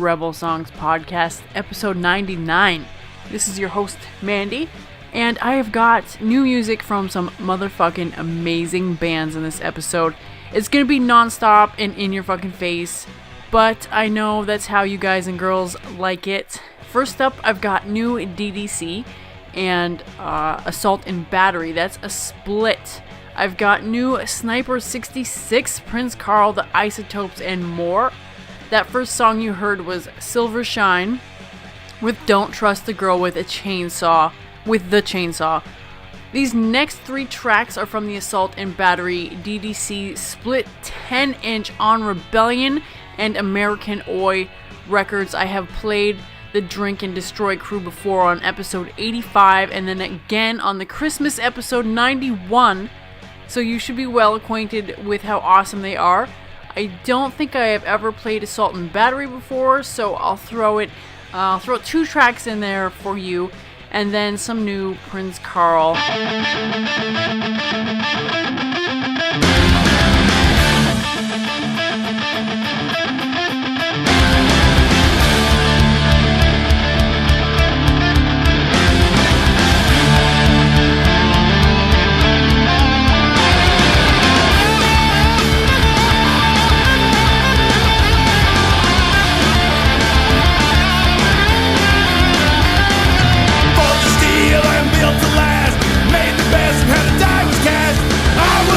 Rebel Songs Podcast, episode 99. This is your host, Mandy, and I have got new music from some motherfucking amazing bands in this episode. It's gonna be non-stop and in your fucking face, but I know that's how you guys and girls like it. First up, I've got new DDC and Assault and Battery. That's a split. I've got new Sniper 66, Prins Carl, the Isotopes, and more. That first song you heard was Silver Shine with Don't Trust the Girl with the Chainsaw. These next three tracks are from the Assault and Battery DDC split 10-inch on Rebellion and American Oi records. I have played the Drink and Destroy crew before on episode 85 and then again on the Christmas episode 91. So you should be well acquainted with how awesome they are. I don't think I have ever played Assault and Battery before, so I'll throw two tracks in there for you, and then some new Prins Carl. To last, made the best and had to die was cast. I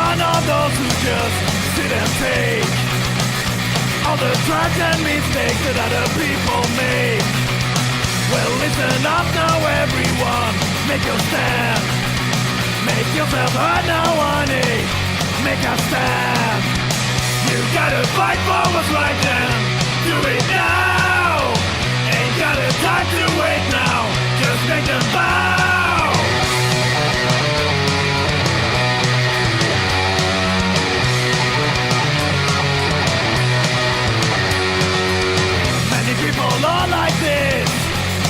one of those who just sit and take all the drugs and mistakes that other people make. Well, listen up now, everyone, make your stand. Make yourself heard now, honey, make a stand. You gotta fight for what's right and do it now. Ain't got a time to wait now, just make them bow. Many people are like this,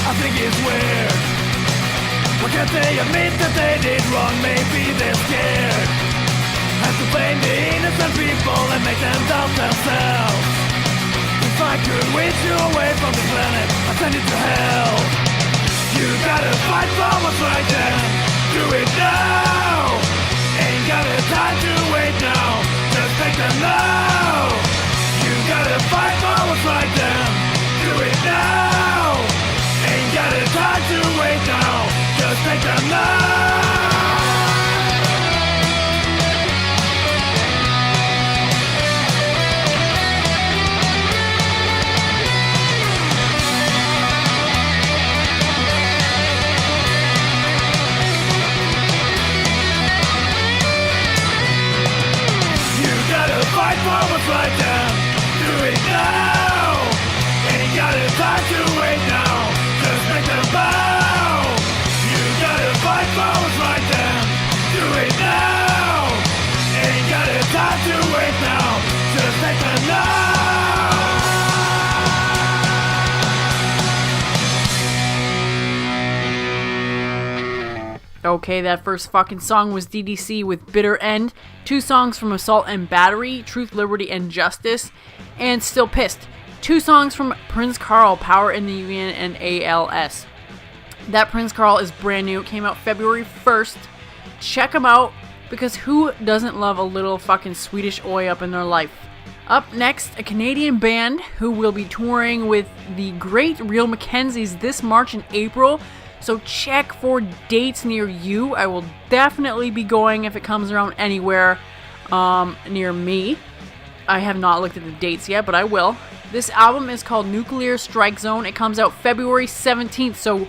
I think it's weird. Why can't they admit that they did wrong? Maybe they're scared. Have to blame the innocent people and make them doubt themselves. If I could wish you away from the planet, I'd send you to hell. You gotta fight for what's right and do it now. Ain't got a time to wait now, just make them know. You gotta fight for what's right and do it now. Ain't got a time to wait now, just make them know. Fight for what's right and do it now. Ain't got a time to wait now, just make them bow. You gotta fight for what's right and do it now. Ain't got a time to wait now, just make them know. Okay, that first fucking song was DDC with Bitter End. 2 songs from Assault and Battery, Truth, Liberty, and Justice, and Still Pissed. 2 songs from Prins Carl, Power in the Union, and ALS. That Prins Carl is brand new. It came out February 1st. Check them out, because who doesn't love a little fucking Swedish oi up in their life? Up next, a Canadian band who will be touring with the Great Real Mackenzies this March and April. So check for dates near you. I will definitely be going if it comes around anywhere near me. I have not looked at the dates yet, but I will. This album is called Nuclear Strike Zone. It comes out February 17th, so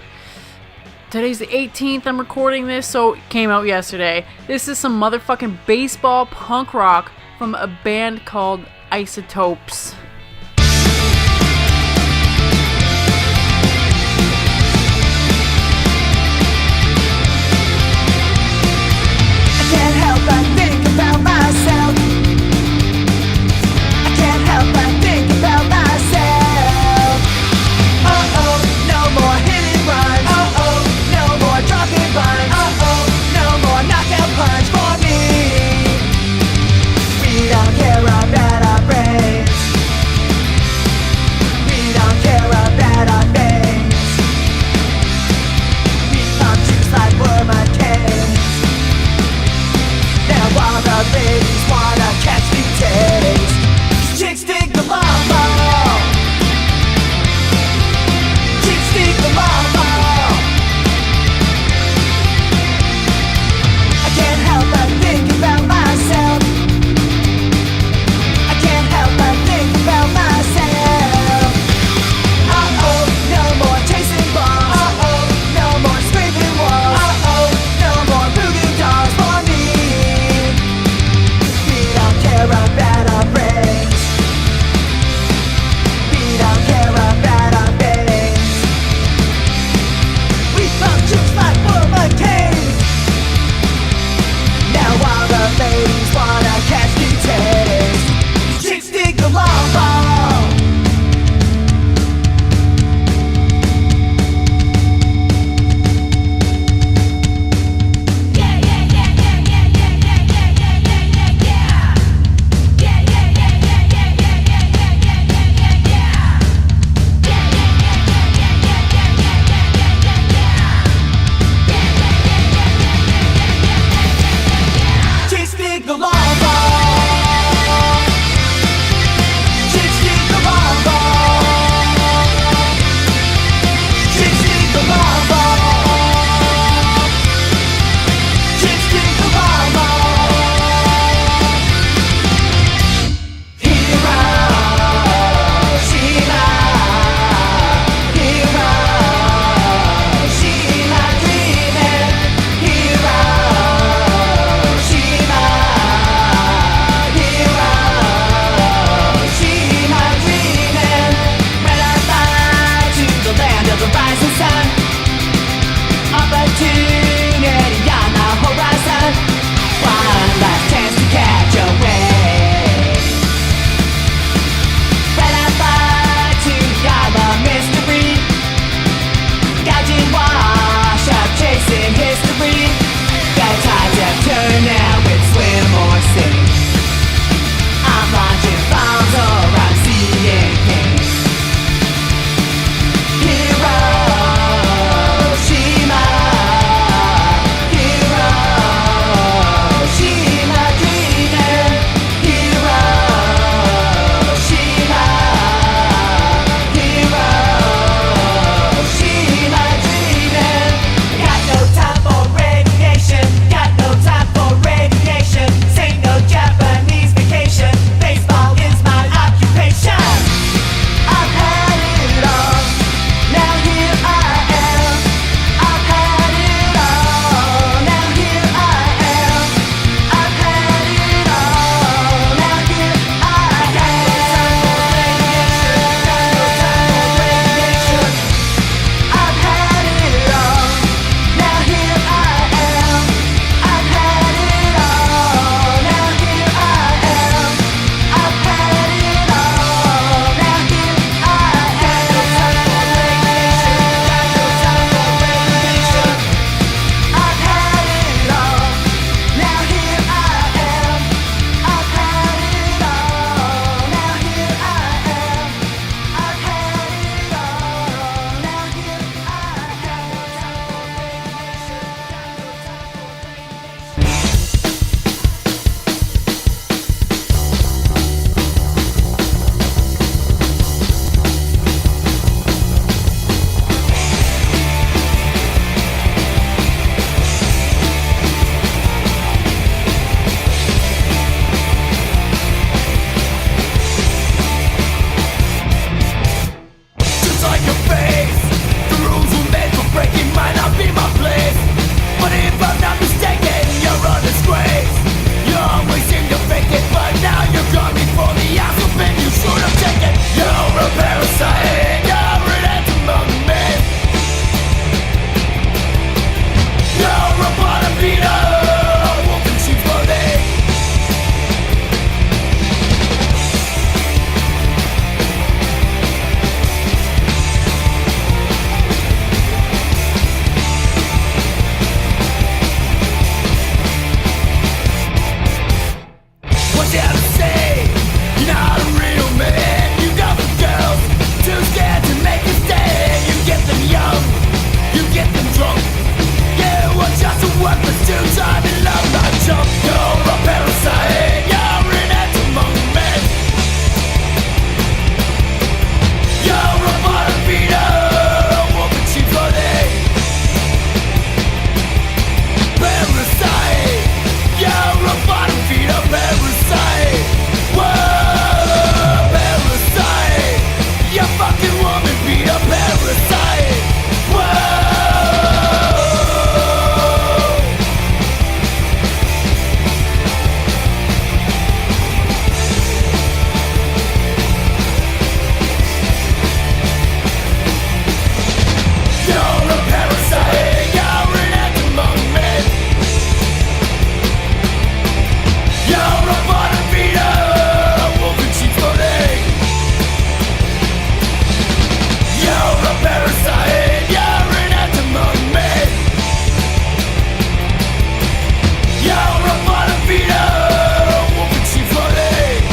today's the 18th. I'm recording this, so it came out yesterday. This is some motherfucking baseball punk rock from a band called Isotopes. Can't help but think about myself. I can't help but think about myself. Oh, no more hit and runs. Oh, no more dropping buns. Oh, no more knockout punch for me. We don't care about our brains. We don't care about our veins. We pump juice like we're McCain. Now all the ladies wanna catch me taste. Chicks dig the mama. Chicks dig the mama. I can't help but think about myself. I can't help but think about myself. Uh-oh, no more chasing balls. Uh-oh, no more scraping walls. Uh-oh, no more boogie dolls for me. We don't care about our You're a bottom feeder, a wolf in sheep's clothing. You're a parasite, you're an atom of me. You're a bottom feeder, a wolf in sheep's clothing.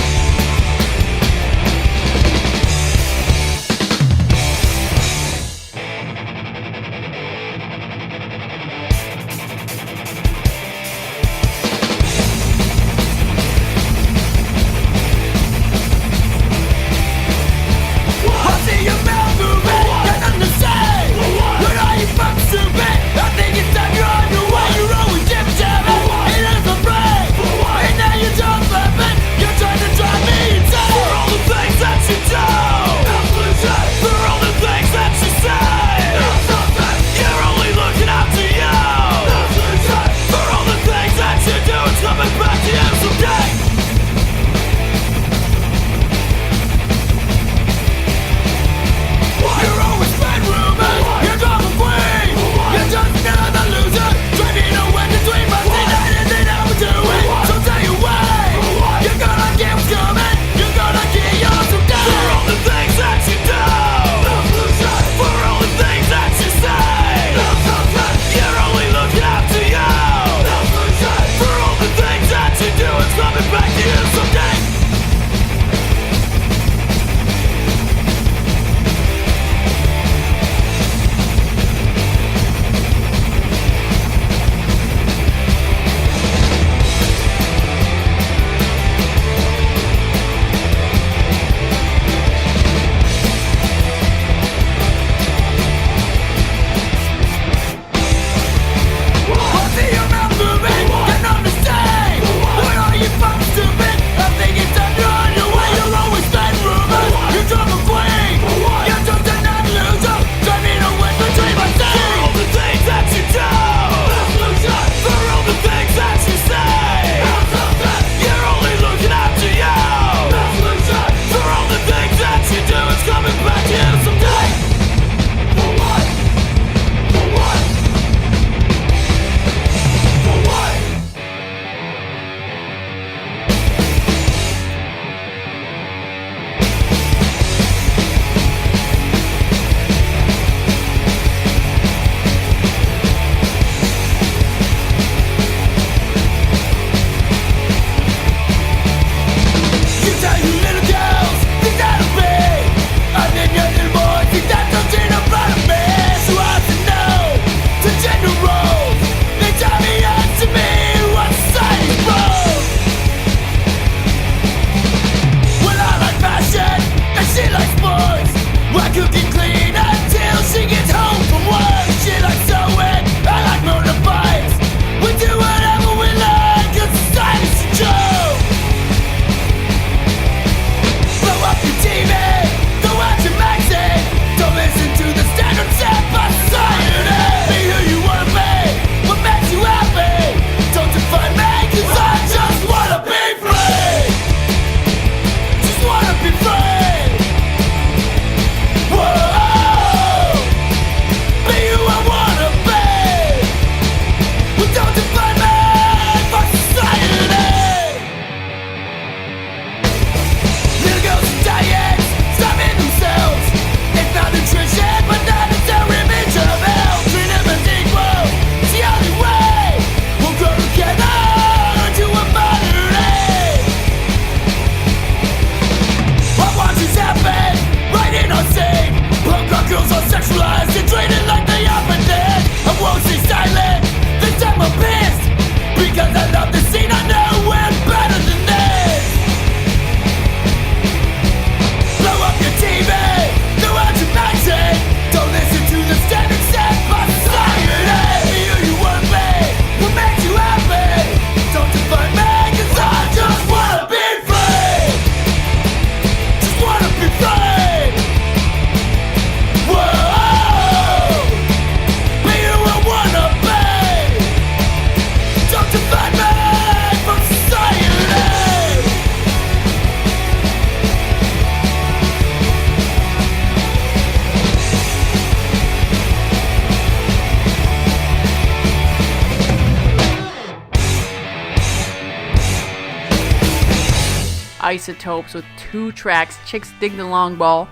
Isotopes with 2 tracks, Chicks Dig the Long Ball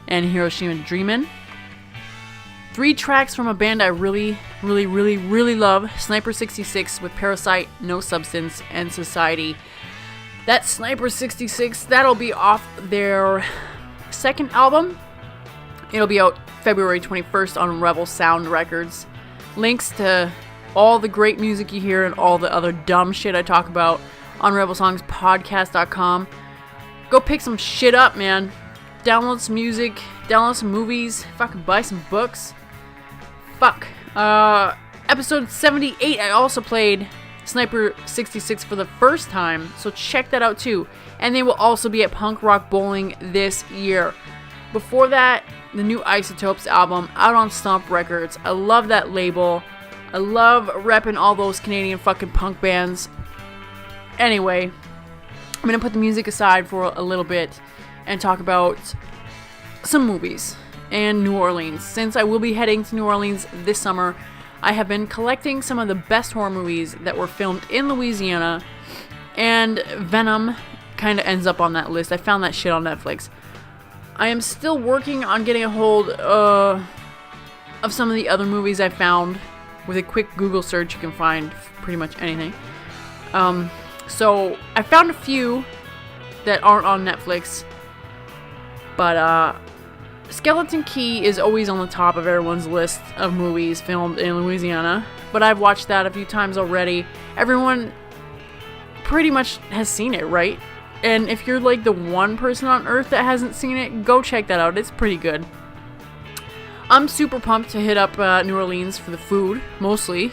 and Hiroshima Dreamin'. 3 tracks from a band I really love, Sniper 66 with Parasite, No Substance, and Society. That Sniper 66, that'll be off their second album. It'll be out February 21st on Rebel Sound Records. Links to all the great music you hear and all the other dumb shit I talk about on rebelsongspodcast.com. Go pick some shit up, man. Download some music, download some movies, fucking buy some books. Fuck. Episode 78, I also played Sniper 66 for the first time, so check that out too. And they will also be at Punk Rock Bowling this year. Before that, the new Isotopes album out on Stomp Records. I love that label. I love repping all those Canadian fucking punk bands. Anyway, I'm gonna put the music aside for a little bit and talk about some movies and New Orleans. Since I will be heading to New Orleans this summer, I have been collecting some of the best horror movies that were filmed in Louisiana, and Venom kind of ends up on that list. I found that shit on Netflix. I am still working on getting a hold of some of the other movies I found. With a quick Google search, you can find pretty much anything. So I found a few that aren't on Netflix, but Skeleton Key is always on the top of everyone's list of movies filmed in Louisiana, but I've watched that a few times already. Everyone pretty much has seen it, right? And if you're like the one person on earth that hasn't seen it, go check that out. It's pretty good. I'm super pumped to hit up New Orleans for the food, mostly,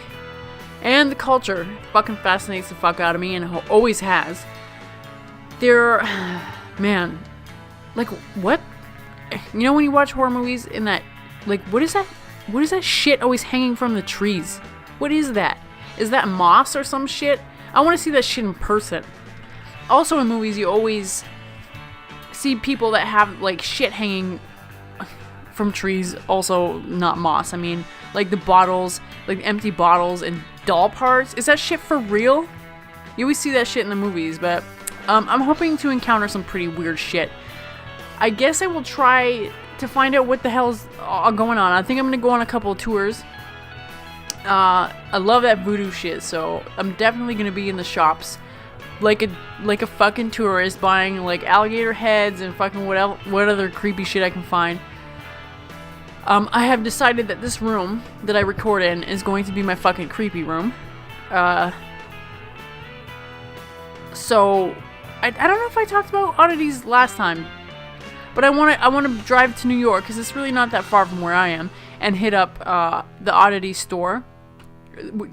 and the culture. Fucking fascinates the fuck out of me, and always has. Man, like, what? You know when you watch horror movies in that, like, what is that? What is that shit always hanging from the trees? What is that? Is that moss or some shit? I want to see that shit in person. Also in movies, you always see people that have, like, shit hanging from trees, also not moss. I mean, like the bottles, like empty bottles and doll parts. Is that shit for real? You always see that shit in the movies, but I'm hoping to encounter some pretty weird shit. I guess I will try to find out what the hell's going on. I think I'm gonna go on a couple of tours. I love that voodoo shit, so I'm definitely gonna be in the shops like a fucking tourist, buying like alligator heads and fucking what other creepy shit I can find. I have decided that this room that I record in is going to be my fucking creepy room. So I don't know if I talked about oddities last time, but I want to drive to New York because it's really not that far from where I am, and hit up the oddity store.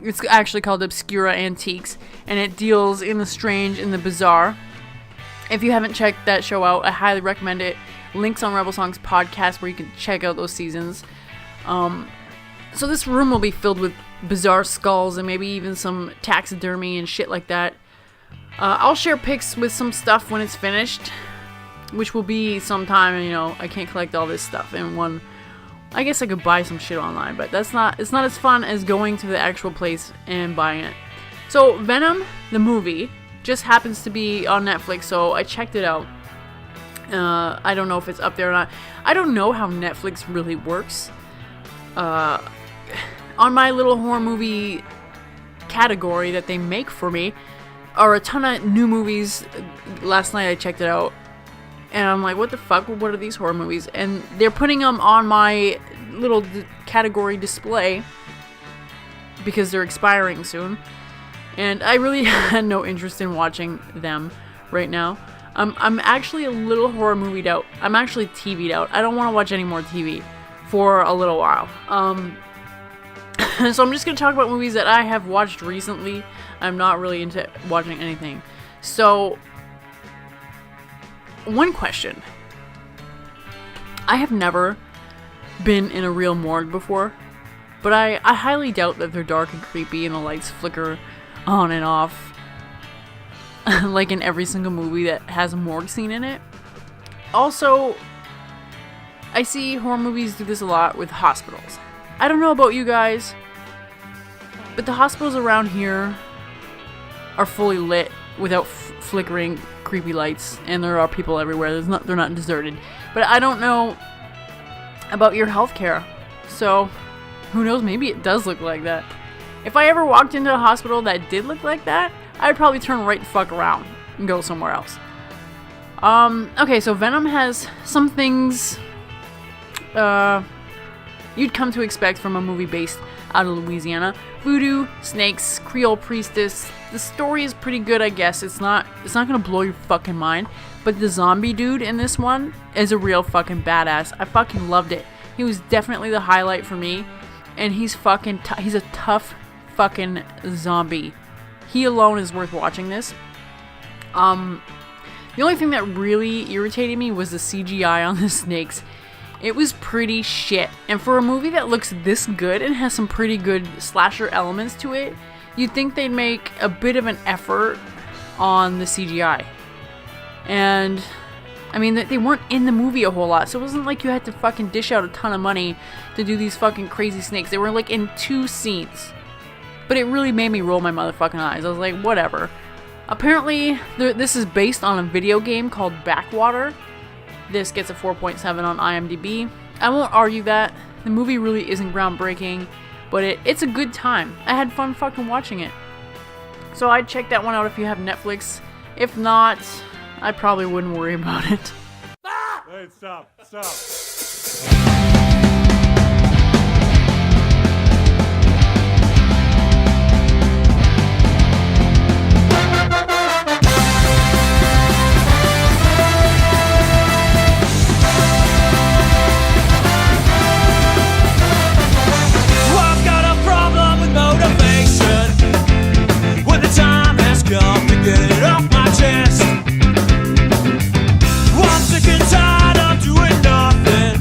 It's actually called Obscura Antiques, and it deals in the strange and the bizarre. If you haven't checked that show out, I highly recommend it. Links on Rebel Songs podcast where you can check out those seasons. So this room will be filled with bizarre skulls and maybe even some taxidermy and shit like that. I'll share pics with some stuff when it's finished, which will be sometime. You know, I can't collect all this stuff in one. I guess I could buy some shit online, but it's not as fun as going to the actual place and buying it. So Venom, the movie, just happens to be on Netflix, so I checked it out. I don't know if it's up there or not. I don't know how Netflix really works. On my little horror movie category that they make for me are a ton of new movies. Last night I checked it out, and I'm like, what the fuck? What are these horror movies? And they're putting them on my little category display because they're expiring soon. And I really had no interest in watching them right now. I'm actually a little horror movied out. I'm actually TV'd out. I don't want to watch any more TV for a little while. So I'm just going to talk about movies that I have watched recently. I'm not really into watching anything. So, one question. I have never been in a real morgue before, but I highly doubt that they're dark and creepy and the lights flicker on and off like in every single movie that has a morgue scene in it. Also, I see horror movies do this a lot with hospitals. I don't know about you guys, but the hospitals around here are fully lit without flickering creepy lights, and there are people everywhere. They're not deserted. But I don't know about your healthcare, so who knows? Maybe it does look like that. If I ever walked into a hospital that did look like that, I'd probably turn right the fuck around and go somewhere else. Okay, so Venom has some things you'd come to expect from a movie based out of Louisiana. Voodoo, snakes, Creole priestess. The story is pretty good, I guess. It's not gonna blow your fucking mind. But the zombie dude in this one is a real fucking badass. I fucking loved it. He was definitely the highlight for me. And he's fucking he's a tough fucking zombie. He alone is worth watching this. The only thing that really irritated me was the CGI on the snakes. It was pretty shit. And for a movie that looks this good and has some pretty good slasher elements to it, you'd think they'd make a bit of an effort on the CGI. And, I mean, they weren't in the movie a whole lot, so it wasn't like you had to fucking dish out a ton of money to do these fucking crazy snakes. They were, like, in 2 scenes. But it really made me roll my motherfucking eyes. I was like, whatever. Apparently, this is based on a video game called Backwater. This gets a 4.7 on IMDb. I won't argue that. The movie really isn't groundbreaking, but it's a good time. I had fun fucking watching it. So I'd check that one out if you have Netflix. If not, I probably wouldn't worry about it. Hey, stop. I've got a problem with motivation. When the time has come to get it off my chest. I'm sick and tired of doing nothing.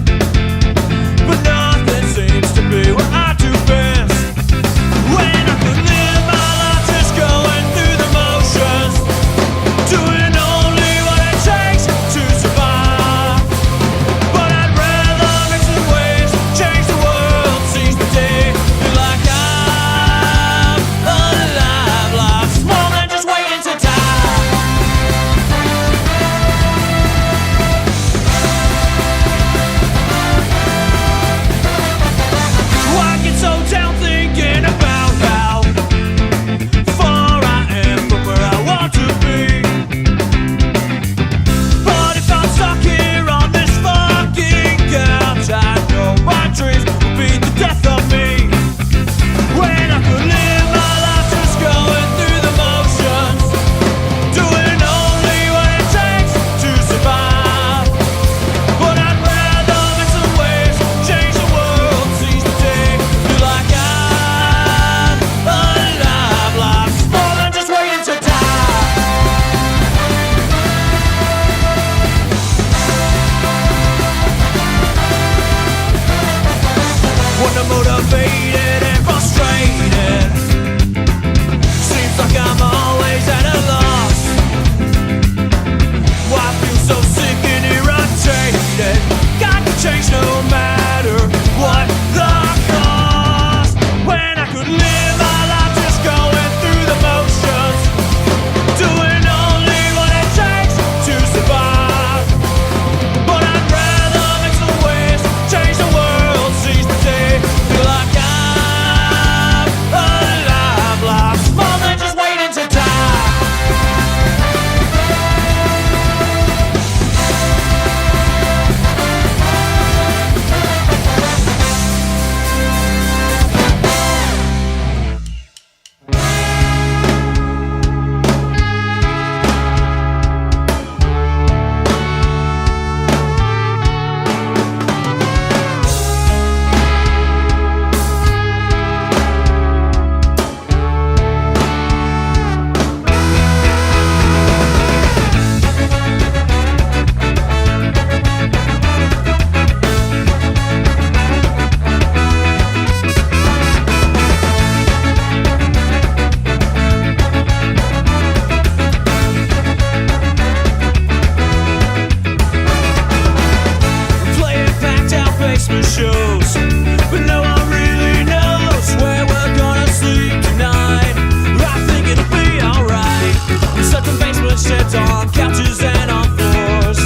college sheds on couches and on floors,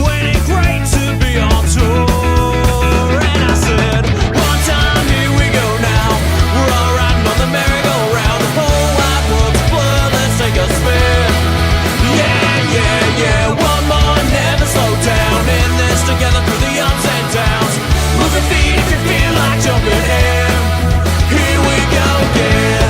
waiting great to be on tour. And I said, one time, here we go now. We're all riding on the merry-go-round. The whole wide world's a blur, let's take a spin. Yeah, yeah, yeah, one more, never slow down. In this together through the ups and downs. Move your feet if you feel like jumping in. Here we go again.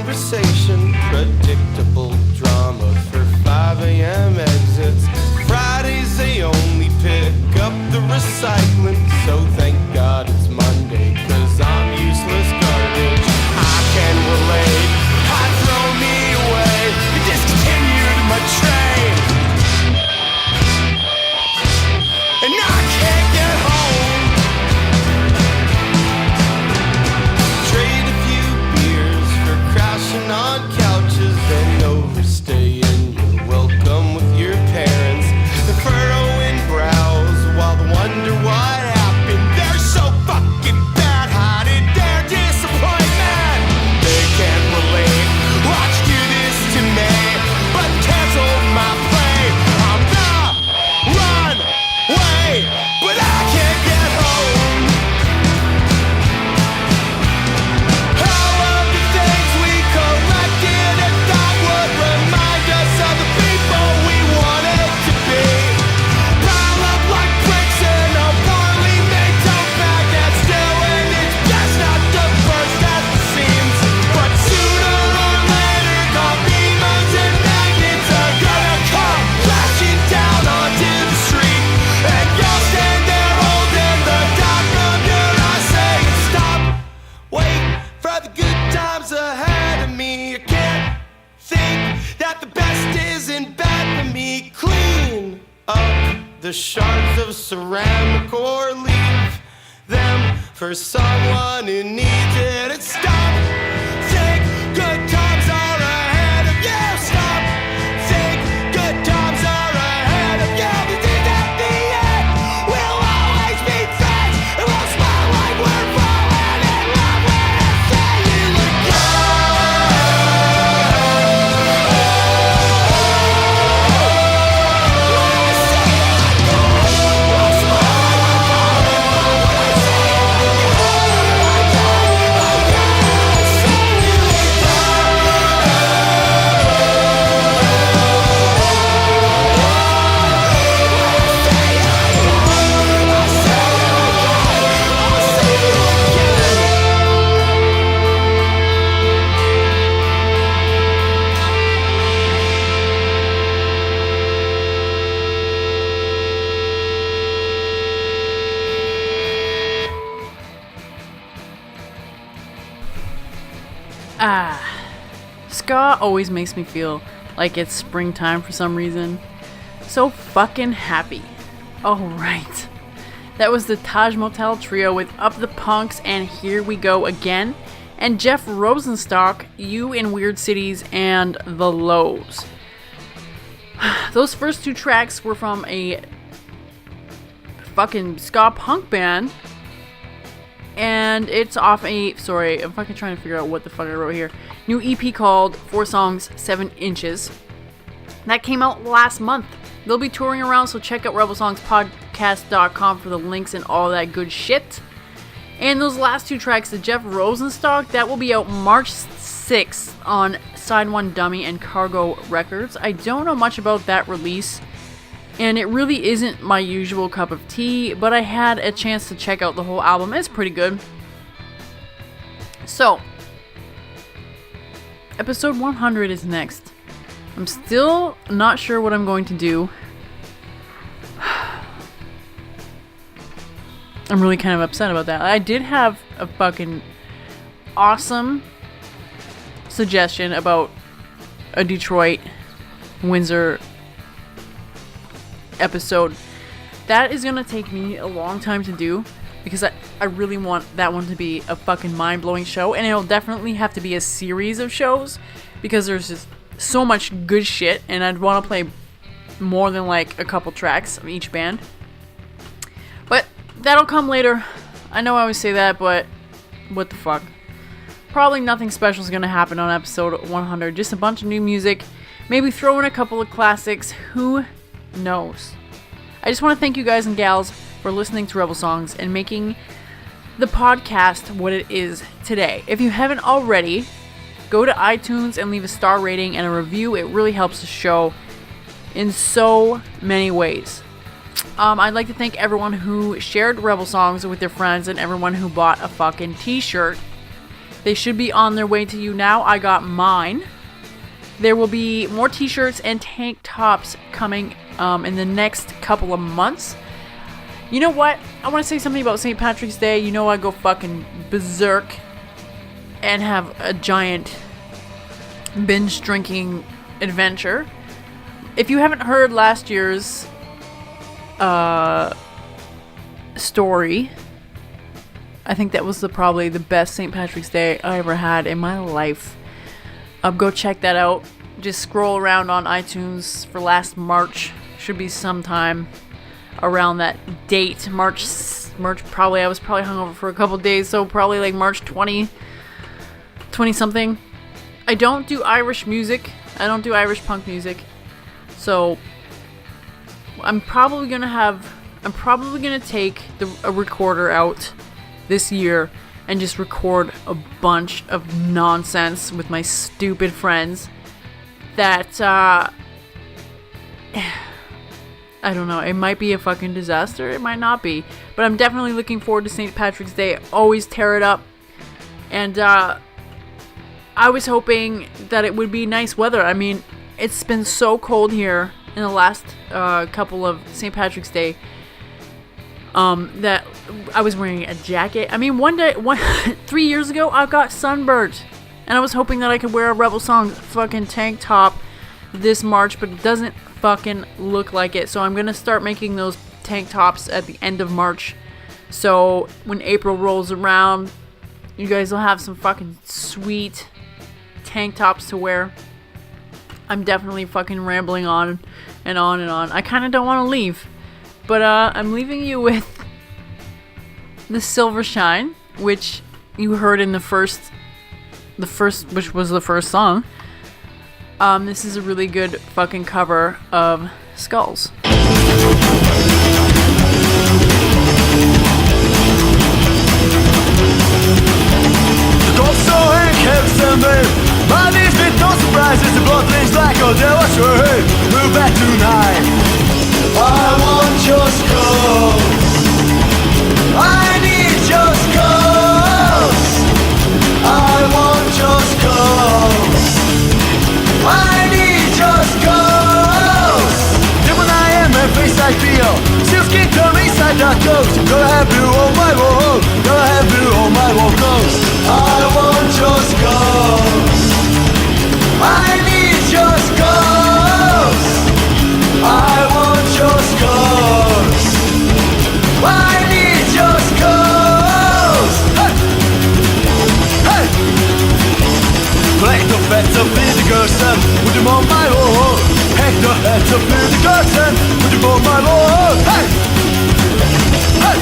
conversation, predictable drama for 5 a.m. exits. Fridays they only pick up the recycling, so thank God it's Monday, cause I'm useless garbage. I can relate, I throw me away, you discontinued my train, and I can't get home. Trade a few beers for crashing on couches and overstaying your welcome with your parents. The furrowing brows while they wonder what happened. They're so fucking bad-hearted, their disappointment. They can't relate, watched you this to me, but canceled my play. I'm the runway, but I can't get home. All of the things we collected and thought would remind us of the people we wanted to be pile up like bricks in a poorly made tote bag that's doing its best not to burst at the seams. But sooner or later, demons and magnets are gonna come crashing down onto the street, and you'll stand there holding the dog from your eye saying, stop, wait for the good times ahead of me. I can't think that the best isn't bad for me. Clean up the shards of ceramic or leave them for someone who needs it. And stop, think good times are ahead of you. Stop, think good times are ahead of you. Because at the end, we'll always be friends, and we'll smile like we're falling in love when I say you look Ska always makes me feel like it's springtime for some reason. So fucking happy. Alright. That was the Taj Motel Trio with Up the Punks and Here We Go Again, and Jeff Rosenstock, You in Weird Cities and The Lows. Those first two tracks were from a fucking ska punk band, and it's off a, sorry, I'm fucking trying to figure out what the fuck I wrote here, new EP called 4 Songs, 7 Inches. That came out last month. They'll be touring around, so check out rebelsongspodcast.com for the links and all that good shit. And those last two tracks, the Jeff Rosenstock, that will be out March 6th on Side 1 Dummy and Cargo Records. I don't know much about that release, and it really isn't my usual cup of tea, but I had a chance to check out the whole album. It's pretty good. So, episode 100 is next. I'm still not sure what I'm going to do. I'm really kind of upset about that. I did have a fucking awesome suggestion about a Detroit Windsor episode. That is gonna take me a long time to do because I really want that one to be a fucking mind-blowing show, and it'll definitely have to be a series of shows because there's just so much good shit, and I'd want to play more than like a couple tracks of each band. But that'll come later. I know I always say that, but what the fuck. Probably nothing special is going to happen on episode 100. Just a bunch of new music. Maybe throw in a couple of classics. Who knows? I just want to thank you guys and gals for listening to Rebel Songs and making the podcast what it is today. If you haven't already, go to iTunes and leave a star rating and a review. It really helps the show in so many ways. I'd like to thank everyone who shared Rebel Songs with their friends and everyone who bought a fucking t-shirt. They should be on their way to you now. I got mine. There will be more t-shirts and tank tops coming in the next couple of months. You know what? I want to say something about St. Patrick's Day. You know I go fucking berserk and have a giant binge drinking adventure. If you haven't heard last year's story, I think that was probably the best St. Patrick's Day I ever had in my life. Go check that out. Just scroll around on iTunes for last March. Should be sometime around that date. March probably. I was probably hungover for a couple days, so probably like March 20 something. I don't do Irish music. I don't do Irish punk music. So I'm probably gonna take a recorder out this year and just record a bunch of nonsense with my stupid friends that I don't know, it might be a fucking disaster, it might not be, but I'm definitely looking forward to St. Patrick's Day. Always tear it up. And I was hoping that it would be nice weather. I mean, it's been so cold here in the last couple of St. Patrick's Day that I was wearing a jacket. I mean, 3 years ago, I got sunburned, and I was hoping that I could wear a Rebel Song fucking tank top this March, but it doesn't fucking look like it. So I'm gonna start making those tank tops at the end of March. So when April rolls around, you guys will have some fucking sweet tank tops to wear. I'm definitely fucking rambling on and on and on. I kind of don't want to leave, but I'm leaving you with the Silver Shine, which you heard in which was the first song. This is a really good fucking cover of Skulls. Money's been no surprises, the blood things like oh there was hurt. Move back tonight. I want your skulls. I need your skulls. I want your skulls. I need your skulls. Even I am my face I feel. Still skin turn inside that ghost. Gonna have you on my wall. Gonna have you on my wall close. I want your skulls. I need your skulls. I want your skulls. I need your skulls. Hey! Hey! Break the fence of the person. Put him on my wall. Hack the heads of the person. Put him on my wall. Hey! Hey!